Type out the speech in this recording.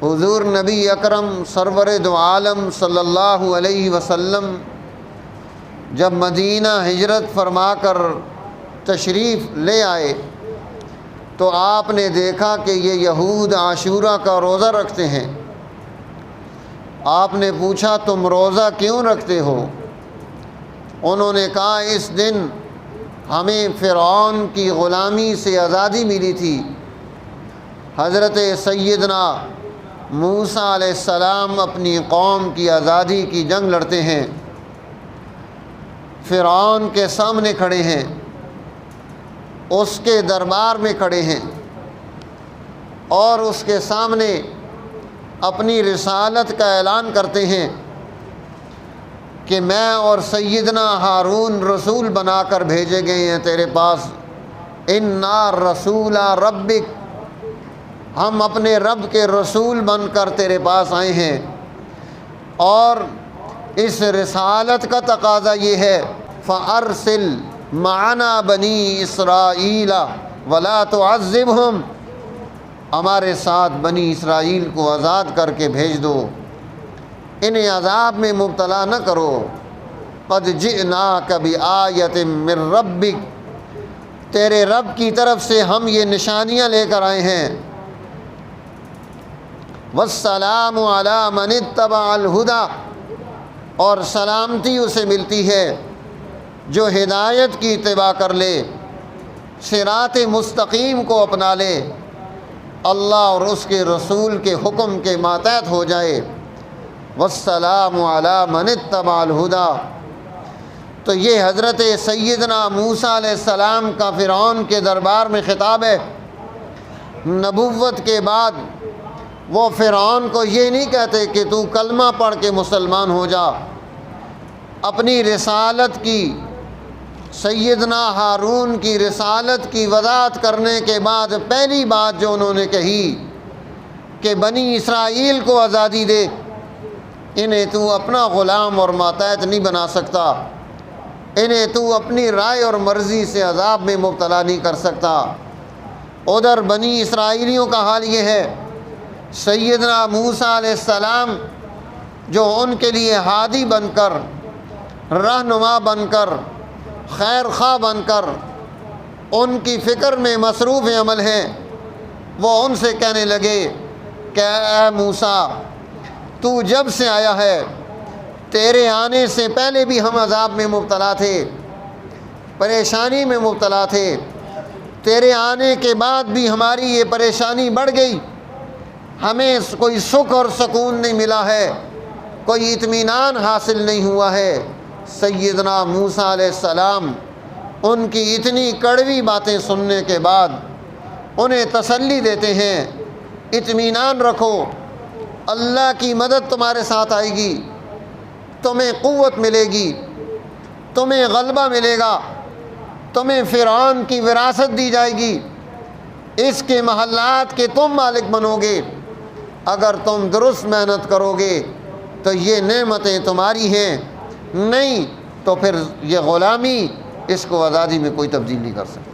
حضور نبی اکرم سرور دو عالم صلی اللہ علیہ وسلم جب مدینہ ہجرت فرما کر تشریف لے آئے تو آپ نے دیکھا کہ یہ یہود عاشوراء کا روزہ رکھتے ہیں۔ آپ نے پوچھا تم روزہ کیوں رکھتے ہو؟ انہوں نے کہا اس دن ہمیں فرعون کی غلامی سے آزادی ملی تھی۔ حضرت سیدنا موسیٰ علیہ السلام اپنی قوم کی آزادی کی جنگ لڑتے ہیں، فرعون کے سامنے کھڑے ہیں، اس کے دربار میں کھڑے ہیں اور اس کے سامنے اپنی رسالت کا اعلان کرتے ہیں کہ میں اور سیدنا ہارون رسول بنا کر بھیجے گئے ہیں تیرے پاس۔ اِنَّا رَسُولَ رَبِّكَ، ہم اپنے رب کے رسول بن کر تیرے پاس آئے ہیں، اور اس رسالت کا تقاضا یہ ہے فَأَرْسِلْ مَعَنَا بَنِي إِسْرَائِيلَ وَلَا تُعَذِّبْهُمْ، ہمارے ساتھ بنی اسرائیل کو آزاد کر کے بھیج دو، انہیں عذاب میں مبتلا نہ کرو۔ قَدْ جِئْنَاكَ بِآیَةٍ مِّن رَبِّكَ، تیرے رب کی طرف سے ہم یہ نشانیاں لے کر آئے ہیں۔ وَالسَّلَامُ عَلَىٰ مَنِ اتَّبَعَ الْهُدَىٰ، اور سلامتی اسے ملتی ہے جو ہدایت کی اتباع کر لے، صراط مستقیم کو اپنا لے، اللہ اور اس کے رسول کے حکم کے ماتحت ہو جائے۔ وَالسَّلَامُ عَلَىٰ مَنِ اتَّبَعَ الْهُدَىٰ، تو یہ حضرت سیدنا موسیٰ علیہ السلام کا فرعون کے دربار میں خطاب ہے۔ نبوت کے بعد وہ فرعون کو یہ نہیں کہتے کہ تو کلمہ پڑھ کے مسلمان ہو جا، اپنی رسالت کی، سیدنا ہارون کی رسالت کی وضاحت کرنے کے بعد پہلی بات جو انہوں نے کہی کہ بنی اسرائیل کو آزادی دے، انہیں تو اپنا غلام اور ماتحت نہیں بنا سکتا، انہیں تو اپنی رائے اور مرضی سے عذاب میں مبتلا نہیں کر سکتا۔ ادھر بنی اسرائیلیوں کا حال یہ ہے، سیدنا موسیٰ علیہ السلام جو ان کے لیے ہادی بن کر، رہنما بن کر، خیر خواہ بن کر ان کی فکر میں مصروف عمل ہیں، وہ ان سے کہنے لگے کہ اے موسیٰ، تو جب سے آیا ہے تیرے آنے سے پہلے بھی ہم عذاب میں مبتلا تھے، پریشانی میں مبتلا تھے، تیرے آنے کے بعد بھی ہماری یہ پریشانی بڑھ گئی، ہمیں کوئی سکھ اور سکون نہیں ملا ہے، کوئی اطمینان حاصل نہیں ہوا ہے۔ سیدنا موسیٰ علیہ السلام ان کی اتنی کڑوی باتیں سننے کے بعد انہیں تسلی دیتے ہیں، اطمینان رکھو، اللہ کی مدد تمہارے ساتھ آئے گی، تمہیں قوت ملے گی، تمہیں غلبہ ملے گا، تمہیں فرعون کی وراثت دی جائے گی، اس کے محلات کے تم مالک بنو گے، اگر تم درست محنت کرو گے تو یہ نعمتیں تمہاری ہیں، نہیں تو پھر یہ غلامی اس کو آزادی میں کوئی تبدیل نہیں کر سکتا۔